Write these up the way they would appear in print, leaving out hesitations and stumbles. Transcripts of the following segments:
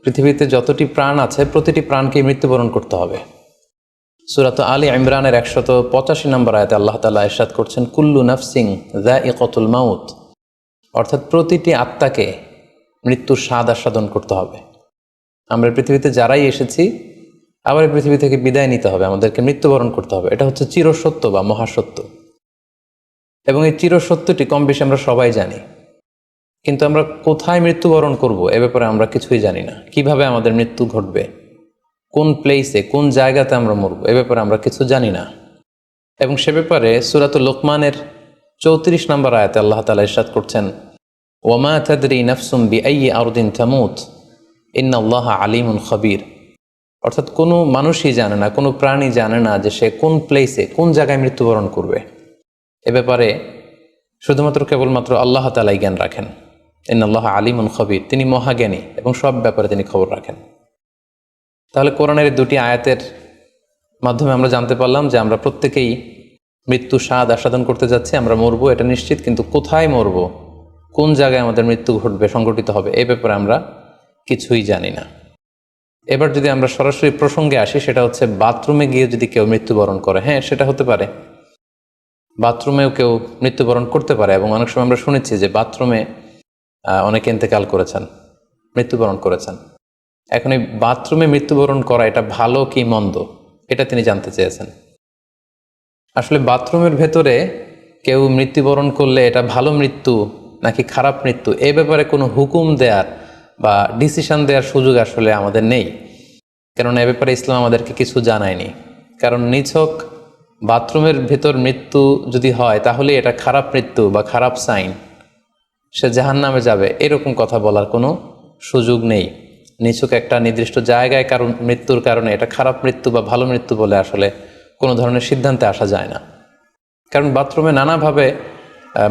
পৃথিবীতে যতটি প্রাণ আছে প্রতিটি প্রাণকে মৃত্যুবরণ করতে হবে। সূরা আলী ইমরানের 185 নম্বর আয়াতে আল্লাহ তাআলা ইরশাদ করছেন, কুল্লু নাফসিন যায়িকাতুল মাউত, অর্থাৎ প্রতিটি আত্মাকে মৃত্যুর স্বাদ আস্বাদন করতে হবে। আমরা পৃথিবীতে যারাই এসেছি আবার পৃথিবী থেকে বিদায় নিতে হবে, আমাদেরকে মৃত্যুবরণ করতে হবে। এটা হচ্ছে চিরসত্য বা মহাসত্য, এবং এই চিরসত্যটি কম বেশি আমরা সবাই জানি। কিন্তু আমরা কোথায় মৃত্যুবরণ করব এ ব্যাপারে আমরা কিছুই জানি না। কিভাবে আমাদের মৃত্যু ঘটবে, কোন প্লেসে, কোন জায়গাতে আমরা মরব এ ব্যাপারে আমরা কিছু জানি না। এবং সে ব্যাপারে সূরাতুল লোকমানের 34 নম্বর আয়াতে আল্লাহ তাআলা ইরশাদ করছেন, ওয়ামা তাদরি নাফসুম বিআইয়ি আরদিন তামুত ইন্নাল্লাহা আলিমুন খবীর। অর্থাৎ কোনো মানুষই জানে না, কোনো প্রাণী জানে না যে সে কোন প্লেসে, কোন জায়গায় মৃত্যুবরণ করবে। এ ব্যাপারে শুধুমাত্র কেবলমাত্র আল্লাহ তাআলাই জ্ঞান রাখেন। ইন্নাল্লাহা আলিমুন খবীর, তিনি মহাজ্ঞানী এবং সব ব্যাপারে তিনি খবর রাখেন। তাহলে কোরআনের দুটি আয়াতের মাধ্যমে আমরা জানতে পারলাম যে আমরা প্রত্যেকেই মৃত্যু স্বাদ আস্বাদন করতে যাচ্ছি, আমরা মরবো এটা নিশ্চিত, কিন্তু কোথায় মরব, কোন জায়গায় আমাদের মৃত্যু ঘটবে, সংঘটিত হবে এই ব্যাপারে আমরা কিছুই জানি না। এবার যদি আমরা সরাসরি প্রসঙ্গে আসি, সেটা হচ্ছে বাথরুমে গিয়ে যদি কেউ মৃত্যুবরণ করে, হ্যাঁ সেটা হতে পারে, বাথরুমেও কেউ মৃত্যুবরণ করতে পারে। এবং অনেক সময় আমরা শুনেছি যে বাথরুমে অনেকে ইন্তেকাল করেছেন, মৃত্যুবরণ করেছেন। এখন এই বাথরুমে মৃত্যুবরণ করা এটা ভালো কি মন্দ এটা তিনি জানতে চেয়েছেন। আসলে বাথরুমের ভেতরে কেউ মৃত্যুবরণ করলে এটা ভালো মৃত্যু নাকি খারাপ মৃত্যু এ ব্যাপারে কোনো হুকুম দেওয়ার বা ডিসিশন দেওয়ার সুযোগ আসলে আমাদের নেই, কারণ এ ব্যাপারে ইসলাম আমাদেরকে কিছু জানায়নি। কারণ নিছক বাথরুমের ভেতর মৃত্যু যদি হয় তাহলে এটা খারাপ মৃত্যু বা খারাপ সাইন, সে জাহান্নামে যাবে এরকম কথা বলার কোনো সুযোগ নেই। নিছক একটা নির্দিষ্ট জায়গায় কারণ মৃত্যুর কারণে এটা খারাপ মৃত্যু বা ভালো মৃত্যু বলে আসলে কোনো ধরনের সিদ্ধান্তে আসা যায় না। কারণ বাথরুমে নানাভাবে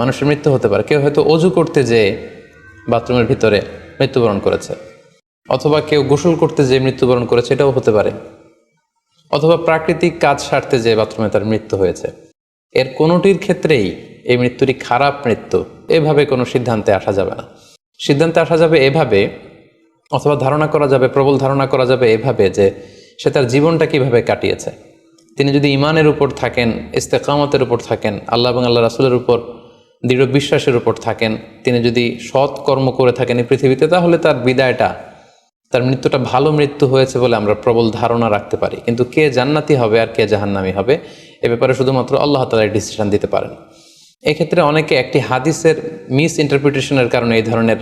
মানুষের মৃত্যু হতে পারে। কেউ হয়তো অজু করতে যেয়ে বাথরুমের ভিতরে মৃত্যুবরণ করেছে, অথবা কেউ গোসল করতে যেয়ে মৃত্যুবরণ করেছে, এটাও হতে পারে, অথবা প্রাকৃতিক কাজ সারতে যেয়ে বাথরুমে তার মৃত্যু হয়েছে। এর কোনোটির ক্ষেত্রেই এই মৃত্যুটি খারাপ মৃত্যু এভাবে কোনো সিদ্ধান্তে আসা যাবে না। সিদ্ধান্তে আসা যাবে এভাবে, অথবা ধারণা করা যাবে, প্রবল ধারণা করা যাবে এভাবে যে সে তার জীবনটা কিভাবে কাটিয়েছে। তিনি যদি ঈমানের উপর থাকেন, ইস্তেকামতের উপর থাকেন, আল্লাহ এবং আল্লাহ রাসূলের উপর দৃঢ় বিশ্বাসের উপর থাকেন, তিনি যদি সৎ কর্ম করে থাকেন এই পৃথিবীতে, তাহলে তার বিদায়টা, তার মৃত্যুটা ভালো মৃত্যু হয়েছে বলে আমরা প্রবল ধারণা রাখতে পারি। কিন্তু কে জান্নাতি হবে আর কে জাহান্নামী হবে এ ব্যাপারে শুধুমাত্র আল্লাহ তাআলা ডিসিশন দিতে পারেন। এক্ষেত্রে অনেকে একটি হাদিসের মিস ইন্টারপ্রিটেশনের কারণে এই ধরনের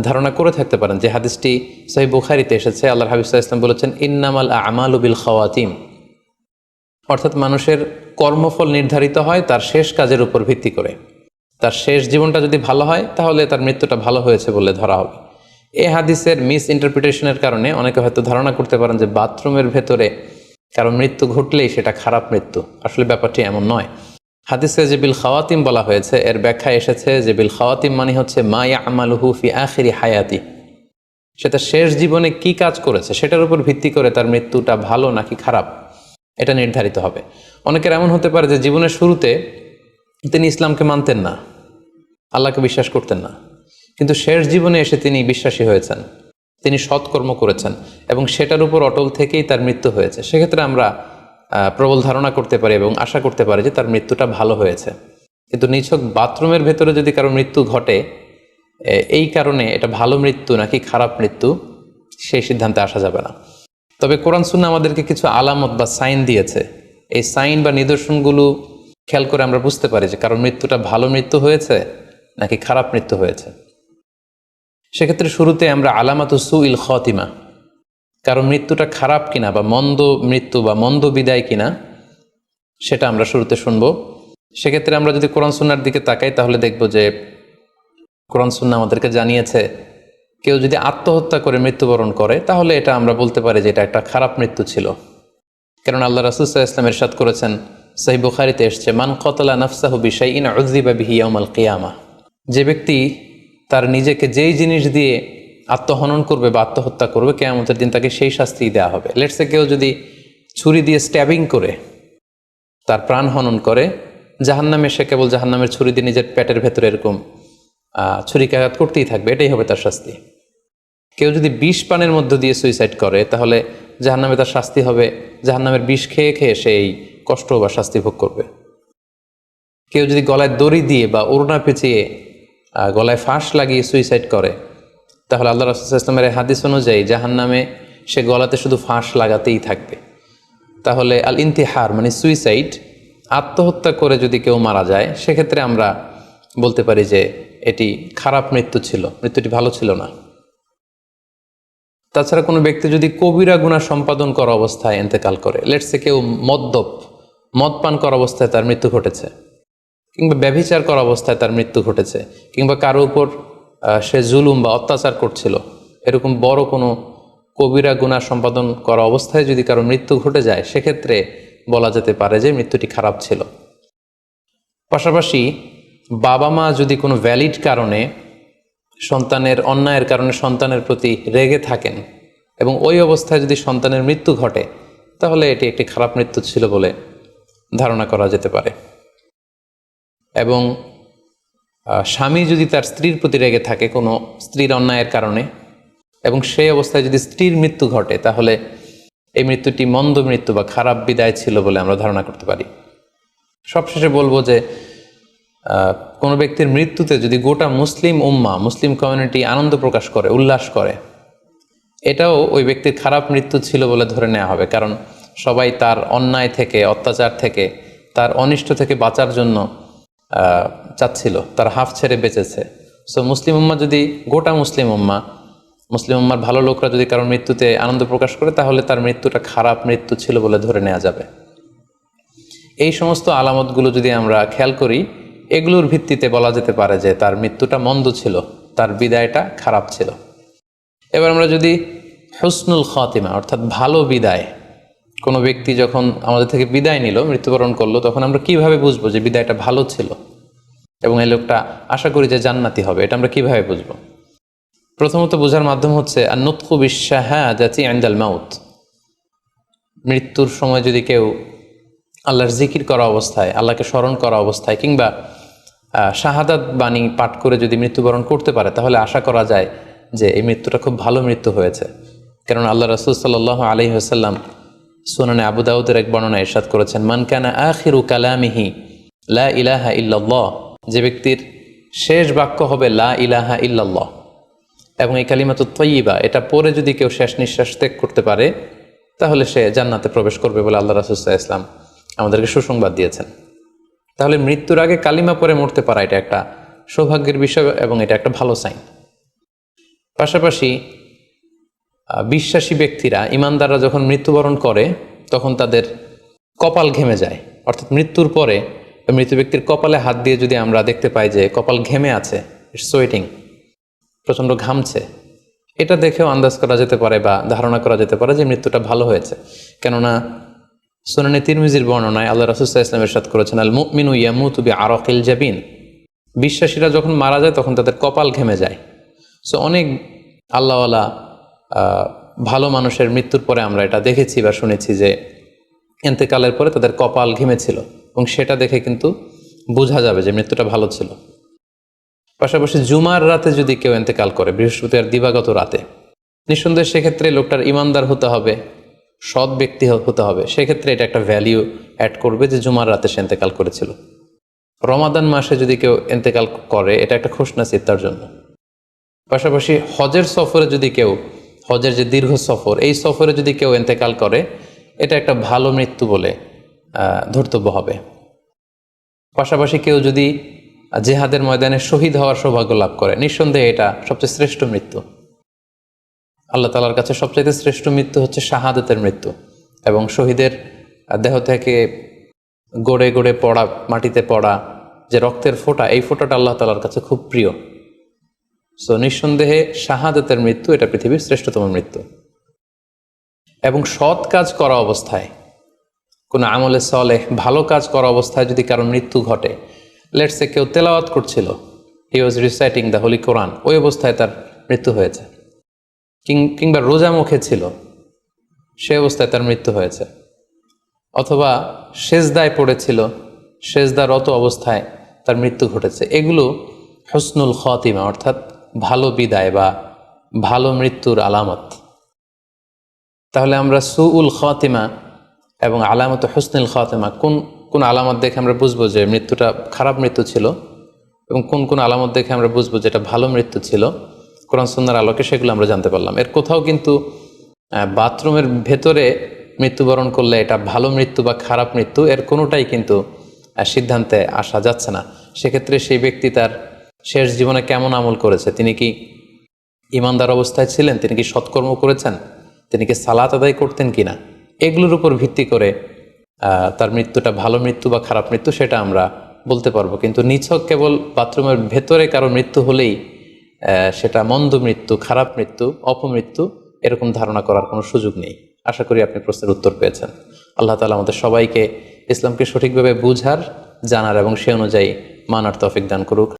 ধারণা করে থাকতে পারেন, যে হাদিসটি সহিহ বুখারীতে এসেছে। আল্লাহর হাবিব সাল্লাল্লাহু আলাইহি ওয়াসাল্লাম বলেছেন, ইন্নামাল আমালু বিল খাওয়াতিম, অর্থাৎ মানুষের কর্মফল নির্ধারিত হয় তার শেষ কাজের উপর ভিত্তি করে। তার শেষ জীবনটা যদি ভালো হয় তাহলে তার মৃত্যুটা ভালো হয়েছে বলে ধরা হবে। এই হাদিসের মিস ইন্টারপ্রিটেশনের কারণে অনেকে হয়তো ধারণা করতে পারেন যে বাথরুমের ভেতরে কারো মৃত্যু ঘটলেই সেটা খারাপ মৃত্যু। আসলে ব্যাপারটি এমন নয়। হাদিসে যে বিল খাওয়াতিম বলা হয়েছে, এর ব্যাখ্যা এসেছে যে বিল খাওয়াতিম মানে হচ্ছে মা ইয়ামালুহু ফি আখিরি হায়াতি, সেটা শেষ জীবনে কি কাজ করেছে সেটার উপর ভিত্তি করে তার মৃত্যুটা ভালো নাকি খারাপ এটা নির্ধারিত হবে। অনেকের এমন হতে পারে যে জীবনের শুরুতে তিনি ইসলামকে মানতেন না, আল্লাহকে বিশ্বাস করতেন না, কিন্তু শেষ জীবনে এসে তিনি বিশ্বাসী হয়েছেন, তিনি সৎকর্ম করেছেন এবং সেটার উপর অটল থেকেই তার মৃত্যু হয়েছে। সেক্ষেত্রে আমরা প্রবল ধারণা করতে পারি এবং আশা করতে পারি যে তার মৃত্যুটা ভালো হয়েছে। কিন্তু নিছক বাথরুমের ভেতরে যদি কারো মৃত্যু ঘটে এই কারণে এটা ভালো মৃত্যু নাকি খারাপ মৃত্যু সেই সিদ্ধান্তে আসা যাবে না। তবে কোরআন সুন্নাহ আমাদেরকে কিছু আলামত বা সাইন দিয়েছে। এই সাইন বা নিদর্শনগুলো খেয়াল করে আমরা বুঝতে পারি যে কারণ মৃত্যুটা ভালো মৃত্যু হয়েছে নাকি খারাপ মৃত্যু হয়েছে। সেক্ষেত্রে শুরুতে আমরা আলামাতু সুইল খাতিমা, কারণ মৃত্যুটা খারাপ কিনা বা মন্দ মৃত্যু বা মন্দ বিদায় কিনা সেটা আমরা শুরুতে শুনবো। সেক্ষেত্রে আমরা যদি কোরআন সুন্নাহর দিকে তাকাই তাহলে দেখব যে কোরআন সুন্নাহ আমাদেরকে জানিয়েছে কেউ যদি আত্মহত্যা করে মৃত্যুবরণ করে তাহলে এটা আমরা বলতে পারি যে এটা একটা খারাপ মৃত্যু ছিল। কারণ আল্লাহ রাসূল সাল্লাল্লাহু আলাইহি ওয়াসাল্লাম ইরশাদ করেছেন, সহিহ বুখারীতে এসেছে, মান কাতালা নাফসাহু বিশাইইন উযযিবা বিহি ইয়াউমাল কিয়ামা, যে ব্যক্তি তার নিজেকে যেই জিনিস দিয়ে আত্মহনন করবে বা আত্মহত্যা করবে কিয়ামতের দিন তাকে সেই শাস্তি দেওয়া হবে। লেটসে কেউ যদি ছুরি দিয়ে স্ট্যাবিং করে তার প্রাণ হনন করে, জাহান্নামে সে কেবল জাহান্নামের ছুরি দিয়ে নিজের পেটের ভেতরে এরকম ছুরিকাঘাত করতেই থাকবে, এটাই হবে তার শাস্তি। কেউ যদি বিষ পানের মধ্য দিয়ে সুইসাইড করে তাহলে জাহান্নামে তার শাস্তি হবে, জাহান্নামের বিষ খেয়ে খেয়ে সেই কষ্ট বা শাস্তি ভোগ করবে। কেউ যদি গলায় দড়ি দিয়ে বা ওড়না পেঁচিয়ে গলায় ফাঁস লাগিয়ে সুইসাইড করে তাহলে আল্লাহ রাসূল সাল্লাল্লাহু আলাইহি ওয়াসাল্লামের হাদিস অনুযায়ী জাহান্নামে সে গলাতে শুধু ফাঁস লাগাতেই থাকবে। তাহলে আল ইন্তিহার মানে সুইসাইড, আত্মহত্যা করে যদি কেউ মারা যায় সেক্ষেত্রে আমরা বলতে পারি যে এটি খারাপ মৃত্যু ছিল, মৃত্যুটি ভালো ছিল না। তাছাড়া কোনো ব্যক্তি যদি কবিরা গুনাহ সম্পাদন করা অবস্থায় ইন্তেকাল করে, লেটসে কেউ মদ পান করা অবস্থায় তার মৃত্যু ঘটেছে, কিংবা ব্যভিচার করা অবস্থায় তার মৃত্যু ঘটেছে, কিংবা কারো উপর সে জুলুম বা অত্যাচার করছিল, এরকম বড় কোনো কবিরা গুনাহ সম্পাদন করা অবস্থায় যদি কারো মৃত্যু ঘটে যায় সেক্ষেত্রে বলা যেতে পারে যে মৃত্যুটি খারাপ ছিল। পাশাপাশি বাবা মা যদি কোনো ভ্যালিড কারণে সন্তানের অন্যায়ের কারণে সন্তানের প্রতি রেগে থাকেন এবং ওই অবস্থায় যদি সন্তানের মৃত্যু ঘটে তাহলে এটি একটি খারাপ মৃত্যু ছিল বলে ধারণা করা যেতে পারে। এবং স্বামী যদি তার স্ত্রীর প্রতি রেগে থাকে কোনো স্ত্রীর অন্যায়ের কারণে এবং সেই অবস্থায় যদি স্ত্রীর মৃত্যু ঘটে তাহলে এই মৃত্যুটি মন্দ মৃত্যু বা খারাপ বিদায় ছিল বলে আমরা ধারণা করতে পারি। সবশেষে বলবো যে কোনো ব্যক্তির মৃত্যুতে যদি গোটা মুসলিম উম্মাহ, মুসলিম কমিউনিটি আনন্দ প্রকাশ করে, উল্লাস করে, এটাও ওই ব্যক্তির খারাপ মৃত্যু ছিল বলে ধরে নেওয়া হবে, কারণ সবাই তার অন্যায় থেকে, অত্যাচার থেকে, তার অনিষ্ট থেকে বাঁচার জন্য চাচ্ছিল, তার হাফ ছেড়ে বেঁচেছে। সো মুসলিম উম্মাহ যদি, গোটা মুসলিম উম্মার ভালো লোকরা যদি কারোর মৃত্যুতে আনন্দ প্রকাশ করে তাহলে তার মৃত্যুটা খারাপ মৃত্যু ছিল বলে ধরে নেওয়া যাবে। এই সমস্ত আলামতগুলো যদি আমরা খেয়াল করি, এগুলোর ভিত্তিতে বলা যেতে পারে যে তার মৃত্যুটা মন্দ ছিল, তার বিদায়টা খারাপ ছিল। এবার আমরা যদি হুসনুল খাতিমা অর্থাৎ ভালো বিদায়, কোনো ব্যক্তি যখন আমাদের থেকে বিদায় নিল, মৃত্যুবরণ করলো, তখন আমরা কিভাবে বুঝবো যে বিদায়টা ভালো ছিল এবং এই লোকটা আশা করি যে জান্নাতি হবে, এটা আমরা কিভাবে বুঝবো? প্রথমত বোঝার মাধ্যম হচ্ছে আন-নুতকু বিশ-শাহাদাতি ইনদাল মাউত। মৃত্যুর সময় যদি কেউ আল্লাহর জিকির করা অবস্থায়, আল্লাহকে স্মরণ করা অবস্থায় কিংবা শাহাদাত বাণী পাঠ করে যদি মৃত্যুবরণ করতে পারে তাহলে আশা করা যায় যে এই মৃত্যুটা খুব ভালো মৃত্যু হয়েছে। কারণ আল্লাহ রাসূল সাল্লাল্লাহু আলাইহি ওয়াসাল্লাম সুনানে আবু দাউদের এক বর্ণনায় ইরশাদ করেছেন, মান কানা আখিরু কালামিহি লা ইলাহা ইল্লাল্লাহ, যে ব্যক্তির শেষ বাক্য হবে লা ইলাহা ইল্লাল্লাহ এবং এই কালিমাতুত তাইয়্যিবা, এটা পরে যদি কেউ শেষ নিঃশ্বাস ত্যাগ করতে পারে তাহলে সে জান্নাতে প্রবেশ করবে বলে আল্লাহ রাসূল সাল্লাল্লাহু আলাইহি ওয়াসাল্লাম আমাদেরকে সুসংবাদ দিয়েছেন। তাহলে মৃত্যুর আগে কালিমা পরে মরতে পারা এটা একটা সৌভাগ্যের বিষয় এবং এটা একটা ভালো সাইন। পাশাপাশি বিশ্বাসী ব্যক্তিরা, ইমানদাররা যখন মৃত্যুবরণ করে তখন তাদের কপাল ঘেমে যায়, অর্থাৎ মৃত্যুর পরে মৃত ব্যক্তির কপালে হাত দিয়ে যদি আমরা দেখতে পাই যে কপাল ঘেমে আছে, ইটস সোয়েটিং, প্রচণ্ড ঘামছে, এটা দেখেও আন্দাজ করা যেতে পারে বা ধারণা করা যেতে পারে যে মৃত্যুটা ভালো হয়েছে। কেননা সুনানে তিরমিজির বর্ণনায় আল্লাহ রাসূল সাল্লাল্লাহু আলাইহি ওয়াসাল্লাম ইরশাদ করেছেন, আল মুমিনু ইয়ামুতু বিআরাকিল জাবিন, বিশ্বাসীরা যখন মারা যায় তখন তাদের কপাল ঘেমে যায়। সো অনেক আল্লাহওয়ালা ভালো মানুষের মৃত্যুর পরে আমরা এটা দেখেছি বা শুনেছি যে ইন্তেকালের পরে তাদের কপাল ঘেমেছিল এবং সেটা দেখে কিন্তু বোঝা যাবে যে মৃত্যুটা ভালো ছিল। পাশাপাশি জুমার রাতে যদি কেউ ইন্তেকাল করে, বৃহস্পতিবার দিবাগত রাতে, নিঃসন্দেহে সেক্ষেত্রে লোকটার ইমানদার হতে হবে, সৎ ব্যক্তি হতে হবে। সেক্ষেত্রে এটা একটা ভ্যালিউ অ্যাড করবে যে জুমার রাতে সে ইন্তেকাল করেছিল। রমাদান মাসে যদি কেউ ইন্তেকাল করে এটা একটা খুশনসিব তার জন্য। পাশাপাশি হজের সফরে যদি কেউ, হজের যে দীর্ঘ সফর, এই সফরে যদি কেউ ইন্তেকাল করে এটা একটা ভালো মৃত্যু বলে ধর্তব্য হবে। পাশাপাশি কেউ যদি জেহাদের ময়দানে শহীদ হওয়ার সৌভাগ্য লাভ করে, নিঃসন্দেহে এটা সবচেয়ে শ্রেষ্ঠ মৃত্যু। আল্লাহ তাআলার কাছে সবচাইতে শ্রেষ্ঠ মৃত্যু হচ্ছে শাহাদাতের মৃত্যু, এবং শহীদের দেহ থেকে গড়ে গড়ে পড়া, মাটিতে পড়া যে রক্তের ফোঁটা, এই ফোঁটাটা আল্লাহ তাআলার কাছে খুব প্রিয়। সো নিঃসন্দেহে শাহাদাতের মৃত্যু এটা পৃথিবীর শ্রেষ্ঠতম মৃত্যু। এবং সৎ কাজ করা অবস্থায়, কোনো আমলে সলেহ ভালো কাজ করা অবস্থায় যদি কারো মৃত্যু ঘটে, লেটস সে কেউ তেলাওয়াত করছিল, হি ওয়াজ রিসাইটিং দ্য হোলি কোরআন, ওই অবস্থায় তার মৃত্যু হয়েছে, কিংবা রোজা মুখে ছিল, সে অবস্থায় তার মৃত্যু হয়েছে, অথবা সেজদায় পড়েছিল, সেজদারত অবস্থায় তার মৃত্যু ঘটেছে। এগুলো হুসনুল খাতিমা অর্থাৎ ভালো বিদায় বা ভালো মৃত্যুর আলামত। তাহলে আমরা সুউল খাতিমা এবং আলামত হুসনুল খাতিমা কোন কোন আলামত দেখে আমরা বুঝবো যে মৃত্যুটা খারাপ মৃত্যু ছিল, এবং কোন কোন আলামত দেখে আমরা বুঝবো যে এটা ভালো মৃত্যু ছিল, কোরআন সুন্নাহর আলোকে সেগুলো আমরা জানতে পারলাম। এর কোথাও কিন্তু বাথরুমের ভেতরে মৃত্যুবরণ করলে এটা ভালো মৃত্যু বা খারাপ মৃত্যু, এর কোনোটাই কিন্তু সিদ্ধান্তে আসা যাচ্ছে না। সেক্ষেত্রে সেই ব্যক্তি তার শেষ জীবনে কেমন আমল করেছে, তিনি কি ইমানদার অবস্থায় ছিলেন, তিনি কি সৎকর্ম করেছেন, তিনি কি সালাত আদায় করতেন কিনা, এগুলোর উপর ভিত্তি করে তার মৃত্যুটা ভালো মৃত্যু বা খারাপ মৃত্যু সেটা আমরা বলতে পারবো। কিন্তু নিছক কেবল বাথরুমের ভেতরে কারো মৃত্যু হলেই সেটা মন্দ মৃত্যু, খারাপ মৃত্যু, অপমৃত্যু, এরকম ধারণা করার কোনো সুযোগ নেই। আশা করি আপনি প্রশ্নের উত্তর পেয়েছেন। আল্লাহ তাআলা আমাদের সবাইকে ইসলামকে সঠিকভাবে বুঝার, জানার এবং সে অনুযায়ী মানার তৌফিক দান করুক।